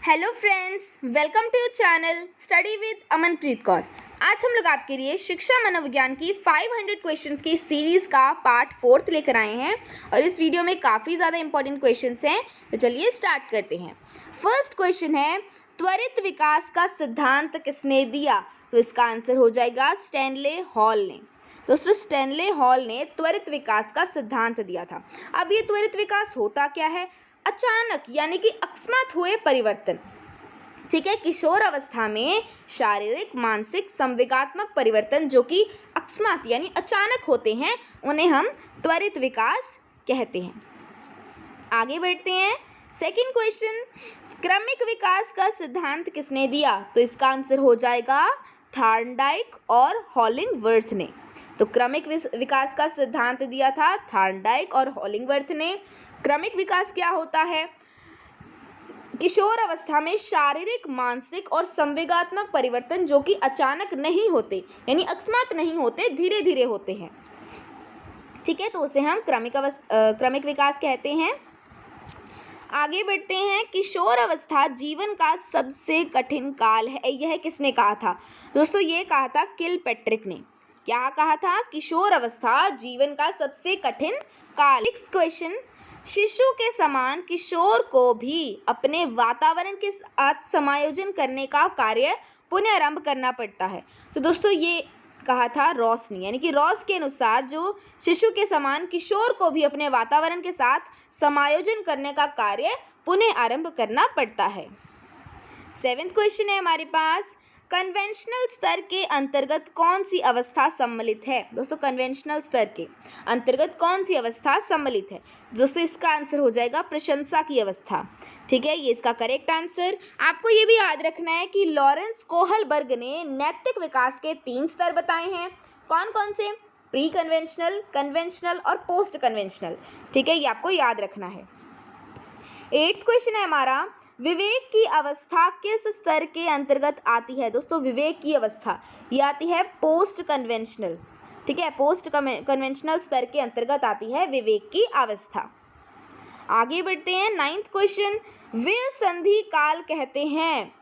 Hello friends, welcome to channel study with Amanpreet Kaur. आज हम लोग आपके लिए शिक्षा मनोविज्ञान की 500 क्वेश्चंस की सीरीज़ का पार्ट 4 लेकर आए हैं और इस वीडियो में काफ़ी ज़्यादा इंपॉर्टेंट क्वेश्चंस हैं। तो चलिए स्टार्ट करते हैं। फर्स्ट क्वेश्चन है, त्वरित विकास का सिद्धांत किसने दिया? तो इसका आंसर हो जाएगा स्टैनले हॉल ने। दोस्तों, स्टैनले हॉल ने त्वरित विकास का सिद्धांत दिया था। अब ये त्वरित विकास होता क्या है? अचानक यानी कि अकस्मात हुए परिवर्तन। ठीक है, किशोर अवस्था में शारीरिक, मानसिक, संवेगात्मक परिवर्तन जो कि अकस्मात यानी अचानक होते हैं, उन्हें हम त्वरित विकास कहते हैं। आगे बढ़ते हैं। सेकंड क्वेश्चन, क्रमिक विकास का सिद्धांत किसने दिया? तो इसका आंसर हो जाएगा थॉर्नडाइक और हॉलिंगवर्थ ने। तो क्रमिक विकास का सिद्धांत दिया था थॉर्नडाइक और हॉलिंगवर्थ ने। क्रमिक विकास क्या होता है? किशोर अवस्था में शारीरिक, मानसिक और संवेगात्मक परिवर्तन जो कि अचानक नहीं होते यानी अकस्मात नहीं होते, धीरे धीरे होते हैं। ठीक है, तो उसे हम क्रमिक विकास कहते हैं। आगे बढ़ते हैं। किशोर अवस्था जीवन का सबसे कठिन काल है, यह किसने कहा था? दोस्तों, ये कहा था किलपैट्रिक ने। क्या कहा था? किशोर अवस्था जीवन का सबसे कठिन काल। नेक्स्ट क्वेश्चन, शिशु के समान किशोर को भी अपने वातावरण के साथ समायोजन करने का कार्य पुनः आरंभ करना पड़ता है। तो दोस्तों, ये कहा था रॉस ने, यानी कि रॉस के अनुसार जो शिशु के समान किशोर को भी अपने वातावरण के साथ समायोजन करने का कार्य पुनः आरंभ करना पड़ता है। 7वां क्वेश्चन है हमारे पास, कन्वेंशनल स्तर के अंतर्गत कौन सी अवस्था सम्मिलित है? दोस्तों, कन्वेंशनल स्तर के अंतर्गत कौन सी अवस्था सम्मिलित है? दोस्तों, इसका आंसर हो जाएगा प्रशंसा की अवस्था। ठीक है, ये इसका करेक्ट आंसर। आपको ये भी याद रखना है कि लॉरेंस कोहलबर्ग ने नैतिक विकास के 3 स्तर बताए हैं। कौन कौन से? प्री कन्वेंशनल, कन्वेंशनल और पोस्ट कन्वेंशनल। ठीक है, ये आपको याद रखना है। 8वां क्वेश्चन है हमारा, विवेक की अवस्था किस स्तर के अंतर्गत आती है? दोस्तों, विवेक की अवस्था ये आती है पोस्ट कन्वेंशनल। ठीक है, पोस्ट कन्वेंशनल स्तर के अंतर्गत आती है विवेक की अवस्था। आगे बढ़ते हैं। 9वां क्वेश्चन, वे संधि काल कहते हैं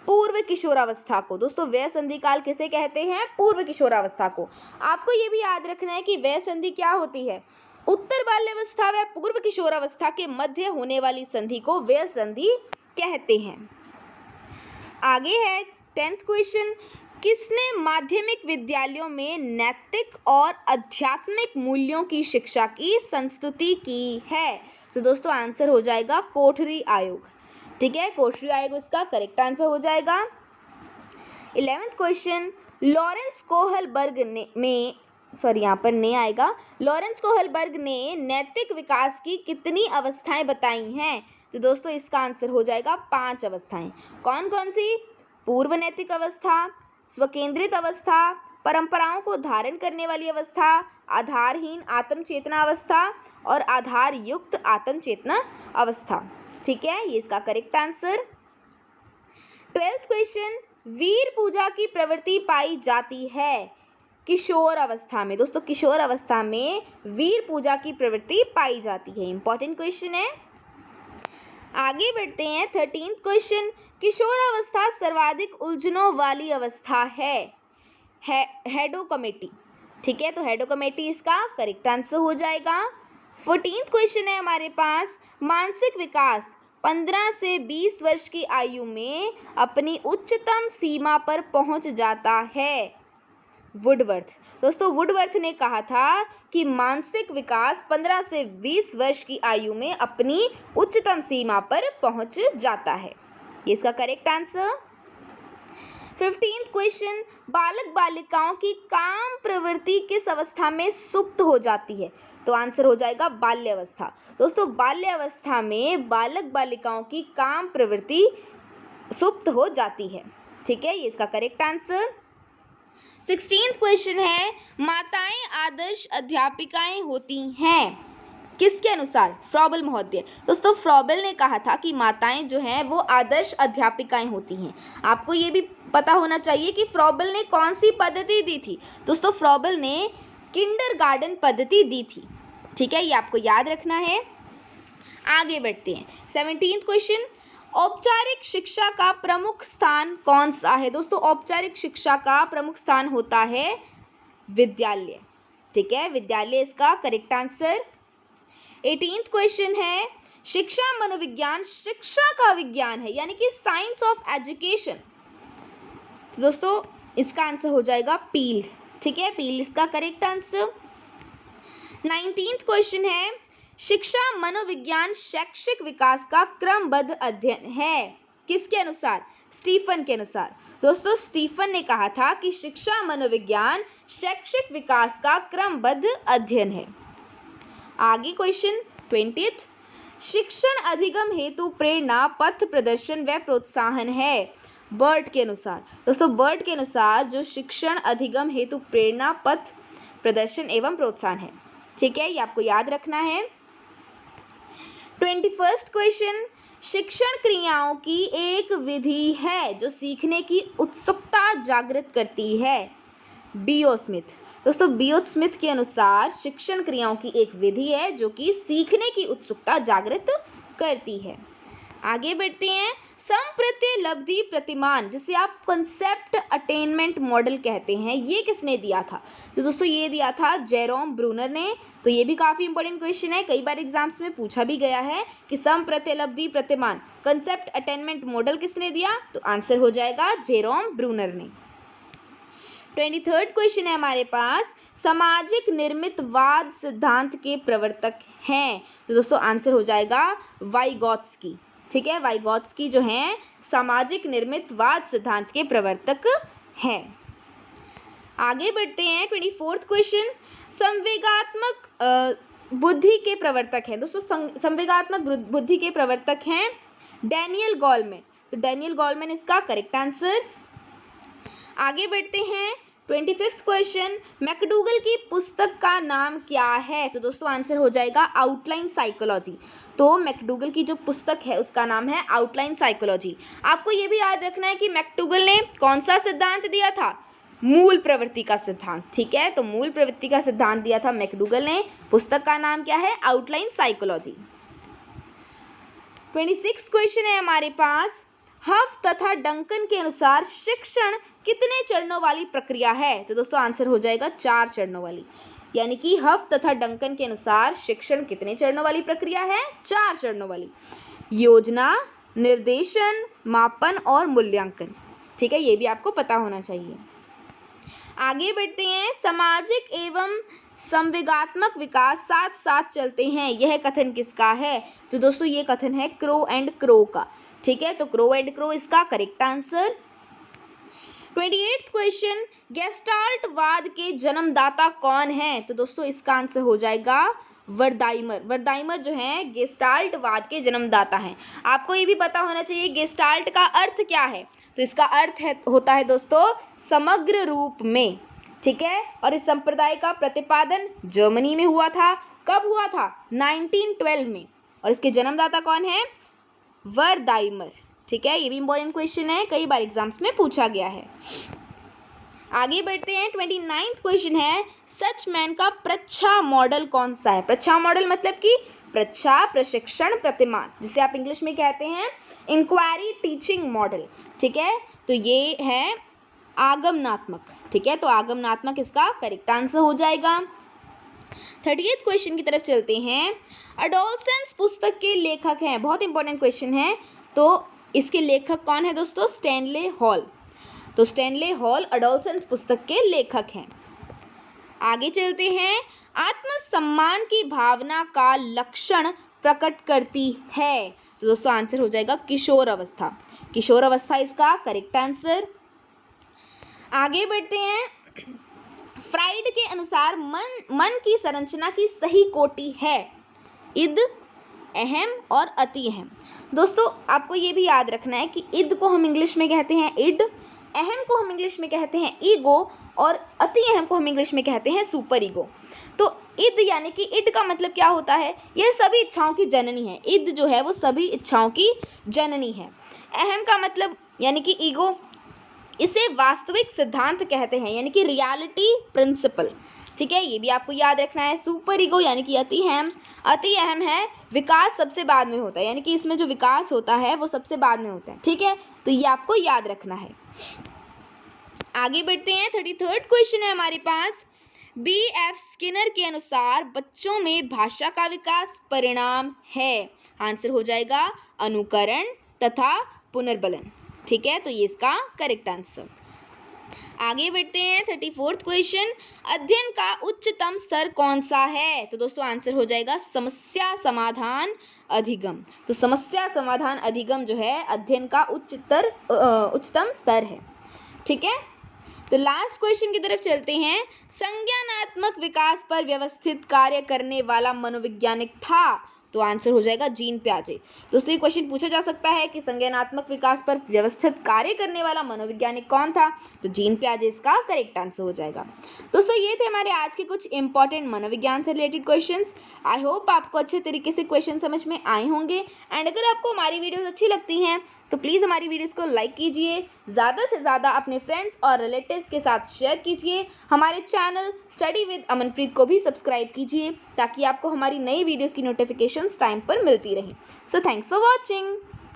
पूर्व किशोरावस्था को। दोस्तों, वह संधि काल किसे कहते हैं? पूर्व किशोरावस्था को। आपको ये भी याद रखना है कि वह संधि क्या होती है? उत्तर बाल्यावस्था व पूर्व किशोरावस्था के मध्य होने वाली संधि को वह संधि कहते हैं। आगे है 10वां क्वेश्चन, किसने माध्यमिक विद्यालयों में नैतिक और आध्यात्मिक मूल्यों की शिक्षा की संस्तुति की है? तो दोस्तों, आंसर हो जाएगा कोठरी आयोग। ठीक है, कोठरी आयोग इसका करेक्ट आंसर हो जाएगा। 11वां क्वेश्चन, लॉरेंस कोहलबर्ग ने नैतिक विकास की कितनी अवस्थाएं बताई हैं? तो दोस्तों, इसका आंसर हो जाएगा 5 अवस्थाएं। कौन कौन सी? पूर्व नैतिक अवस्था, स्वकेंद्रित अवस्था, परंपराओं को धारण करने वाली अवस्था, आधारहीन आत्म चेतना अवस्था और आधार युक्त आत्म चेतना अवस्था। ठीक है, ये इसका करेक्ट आंसर। 12वां क्वेश्चन, वीर पूजा की प्रवृत्ति पाई जाती है किशोर अवस्था में। दोस्तों, किशोर अवस्था में वीर पूजा की प्रवृत्ति पाई जाती है। इंपॉर्टेंट क्वेश्चन है। आगे बढ़ते हैं। 13वां क्वेश्चन, किशोर अवस्था सर्वाधिक उलझनों वाली अवस्था है हेडोकमेटी। ठीक है, तो हेडोकमेटी इसका करेक्ट आंसर हो जाएगा। 14वां क्वेश्चन है हमारे पास, मानसिक विकास 15 से 20 वर्ष की आयु में अपनी उच्चतम सीमा पर पहुंच जाता है वुडवर्थ। दोस्तों, वुडवर्थ ने कहा था कि मानसिक विकास 15 से 20 वर्ष की आयु में अपनी उच्चतम सीमा पर पहुंच जाता है। ये इसका करेक्ट आंसर। 15वां क्वेश्चन, बालक बालिकाओं की काम प्रवृत्ति किस अवस्था में सुप्त हो जाती है? तो आंसर हो जाएगा बाल्यावस्था। दोस्तों, बाल्यावस्था में बालक बालिकाओं की काम प्रवृत्ति सुप्त हो जाती है। ठीक है, ये इसका करेक्ट आंसर। 16वां क्वेश्चन है, माताएं आदर्श अध्यापिकाएं होती हैं किसके अनुसार? फ्रॉबल महोदय। दोस्तों, फ्रॉबल ने कहा था कि माताएं जो हैं वो आदर्श अध्यापिकाएं होती हैं। आपको ये भी पता होना चाहिए कि फ्रॉबल ने कौन सी पद्धति दी थी। दोस्तों, फ्रॉबल ने किंडरगार्टन पद्धति दी थी। ठीक है, ये आपको याद रखना है। आगे बढ़ते हैं। 17वां क्वेश्चन, औपचारिक शिक्षा का प्रमुख स्थान कौन सा है? दोस्तों औपचारिक शिक्षा का प्रमुख स्थान होता है विद्यालय। ठीक है, विद्यालय इसका करेक्ट आंसर। 18th क्वेश्चन है, शिक्षा मनोविज्ञान शिक्षा का विज्ञान है, यानी कि साइंस ऑफ एजुकेशन। तो दोस्तों इसका आंसर हो जाएगा पील। ठीक है, पील इसका करेक्ट आंसर। 19th क्वेश्चन है, शिक्षा मनोविज्ञान शैक्षिक विकास का क्रमबद्ध अध्ययन है, किसके अनुसार? स्टीफन के अनुसार। दोस्तों स्टीफन ने कहा था कि शिक्षा मनोविज्ञान शैक्षिक विकास का क्रमबद्ध अध्ययन है। आगे क्वेश्चन 20th, शिक्षण अधिगम हेतु प्रेरणा पथ प्रदर्शन व प्रोत्साहन है, बर्ट के अनुसार। दोस्तों बर्ट के अनुसार जो शिक्षण अधिगम हेतु प्रेरणा पथ प्रदर्शन एवं प्रोत्साहन है। ठीक है, ये आपको याद रखना है। 21st क्वेश्चन, शिक्षण क्रियाओं की एक विधि है जो सीखने की उत्सुकता जागृत करती है, बीओ स्मिथ। दोस्तों बीओ स्मिथ के अनुसार शिक्षण क्रियाओं की एक विधि है जो कि सीखने की उत्सुकता जागृत करती है। आगे बढ़ते हैं, संप्रत्यलब्धि प्रतिमान जिसे आप कंसेप्ट अटेनमेंट मॉडल कहते हैं, ये किसने दिया था? तो दोस्तों ये दिया था जेरोम ब्रूनर ने। तो ये भी काफ़ी इंपॉर्टेंट क्वेश्चन है, कई बार एग्जाम्स में पूछा भी गया है कि संप्रत्यलब्धि प्रतिमान कंसेप्ट अटेनमेंट मॉडल किसने दिया? तो आंसर हो जाएगा जेरोम ब्रूनर ने। 23rd क्वेश्चन है हमारे पास, सामाजिक निर्मितवाद सिद्धांत के प्रवर्तक हैं। तो दोस्तों आंसर हो जाएगा वाइगॉत्स्की। ठीक है, वाइगॉत्स्की जो हैं सामाजिक निर्मितवाद सिद्धांत के प्रवर्तक हैं। आगे बढ़ते हैं 24th क्वेश्चन, संवेगात्मक बुद्धि के प्रवर्तक हैं। दोस्तों संवेगात्मक बुद्धि के प्रवर्तक हैं डैनियल गोलमैन। तो डैनियल गोलमैन इसका करेक्ट आंसर। आगे बढ़ते हैं 25th क्वेश्चन, मैकडूगल की पुस्तक का नाम क्या है? तो दोस्तों आंसर हो जाएगा आउटलाइन साइकोलॉजी। तो मैकडूगल की जो पुस्तक है उसका नाम है आउटलाइन साइकोलॉजी। आपको ये भी याद रखना है कि मैकडूगल ने कौन सा सिद्धांत दिया था? मूल प्रवृत्ति का सिद्धांत। ठीक है, तो मूल प्रवृत्ति का सिद्धांत दिया था मैकडूगल ने। पुस्तक का नाम क्या है? Outline psychology. 26th क्वेश्चन है हमारे पास, हफ तथा डंकन के अनुसार शिक्षण कितने चरणों वाली प्रक्रिया है? तो दोस्तों आंसर हो जाएगा 4 चरणों वाली। यानी कि हफ तथा डंकन के अनुसार शिक्षण कितने चरणों वाली प्रक्रिया है? 4 चरणों वाली। योजना, निर्देशन, मापन और मूल्यांकन। ठीक है, ये भी आपको पता होना चाहिए। आगे बढ़ते हैं, सामाजिक एवं संवेगात्मक विकास साथ साथ चलते हैं, यह कथन किसका है? तो दोस्तों ये कथन है क्रो एंड क्रो का। ठीक है, तो क्रो एंड क्रो इसका करेक्ट आंसर। 28th क्वेश्चन, गेस्टाल्टवाद के जन्मदाता कौन है? तो दोस्तों इसका आंसर हो जाएगा वर्दाइमर। वर्दाइमर जो है गेस्टाल्टवाद के जन्मदाता हैं। आपको ये भी पता होना चाहिए गेस्टाल्ट का अर्थ क्या है? तो इसका अर्थ होता है दोस्तों समग्र रूप में। ठीक है, और इस संप्रदाय का प्रतिपादन जर्मनी में हुआ था। कब हुआ था? 1912 में। और इसके जन्मदाता कौन है? वर्दाइमर। ठीक है, ये भी इंपॉर्टेंट क्वेश्चन है, कई बार एग्जाम्स में पूछा गया है। आगे बढ़ते हैं, 29th क्वेश्चन है, सचमैन का प्रच्छा मॉडल कौन सा है? प्रच्छा मॉडल मतलब कि प्रच्छा प्रशिक्षण प्रतिमान, जिसे आप इंग्लिश में कहते हैं इंक्वायरी टीचिंग मॉडल। ठीक है, तो ये है आगमनात्मक। ठीक है, तो आगमनात्मक इसका करेक्ट आंसर हो जाएगा। 30th क्वेश्चन की तरफ चलते हैं, अडोलसेंस पुस्तक के लेखक हैं, बहुत इंपॉर्टेंट क्वेश्चन है। तो इसके लेखक कौन है दोस्तों? Stanley hall. तो स्टैनले हॉल अडोलसेंस पुस्तक के लेखक हैं। आगे चलते हैं, आत्मसम्मान की भावना का लक्षण प्रकट करती है। तो दोस्तों आंसर हो जाएगा किशोर अवस्था। किशोर अवस्था इसका करेक्ट आंसर। आगे बढ़ते हैं, फ्राइड के अनुसार मन की संरचना की सही कोटि है इद, अहम और अति अहम। दोस्तों आपको ये भी याद रखना है कि इद को हम इंग्लिश में कहते हैं इड, अहम को हम इंग्लिश में कहते हैं ईगो और अति अहम को हम इंग्लिश में कहते हैं सुपर ईगो। तो इद यानी कि इड का मतलब क्या होता है? यह सभी इच्छाओं की जननी है। इद जो है वो सभी इच्छाओं की जननी है। अहम का मतलब यानी कि ईगो, इसे वास्तविक सिद्धांत कहते हैं, यानी कि रियलिटी प्रिंसिपल। ठीक है, ये भी आपको याद रखना है। सुपर ईगो यानी कि अति अहम है। विकास सबसे बाद में होता है, यानी कि इसमें जो विकास होता है वो सबसे बाद में होता है। ठीक है, तो ये आपको याद रखना है। आगे बढ़ते हैं। 33rd क्वेश्चन है हमारे पास। B.F. स्किनर के अनुसार बच्चों में भाषा का विकास परिणाम है। आंसर हो जाएगा अनुकरण तथा पुनर्बलन। ठीक है, तो ये इसका करेक्ट आंसर। आगे बढ़ते हैं। 34th क्वेश्चन, अध्ययन का उच्चतम स्तर कौन सा है? तो दोस्तों आंसर हो जाएगा समस्या समाधान अधिगम। तो समस्या समाधान अधिगम जो है अध्ययन का उच्चतम स्तर है। ठीक है, तो लास्ट क्वेश्चन की तरफ चलते हैं। संज्ञानात्मक विकास पर व्यवस्थित कार्य करने वाला मनोवैज्ञानिक था। तो आंसर हो जाएगा जीन पियाजे। दोस्तों ये क्वेश्चन पूछा जा सकता है कि संज्ञानात्मक विकास पर व्यवस्थित कार्य करने वाला मनोवैज्ञानिक कौन था? तो जीन पियाजे इसका करेक्ट आंसर हो जाएगा। दोस्तों ये थे हमारे आज के कुछ इंपॉर्टेंट मनोविज्ञान से रिलेटेड क्वेश्चंस। आई होप आपको अच्छे तरीके से क्वेश्चन समझ में आए होंगे। एंड अगर आपको हमारी वीडियोस अच्छी लगती हैं तो प्लीज़ हमारी वीडियोस को लाइक कीजिए, ज़्यादा से ज़्यादा अपने फ्रेंड्स और रिलेटिव्स के साथ शेयर कीजिए। हमारे चैनल स्टडी विद अमनप्रीत को भी सब्सक्राइब कीजिए ताकि आपको हमारी नई वीडियोस की नोटिफिकेशंस टाइम पर मिलती रहें। So thanks for watching.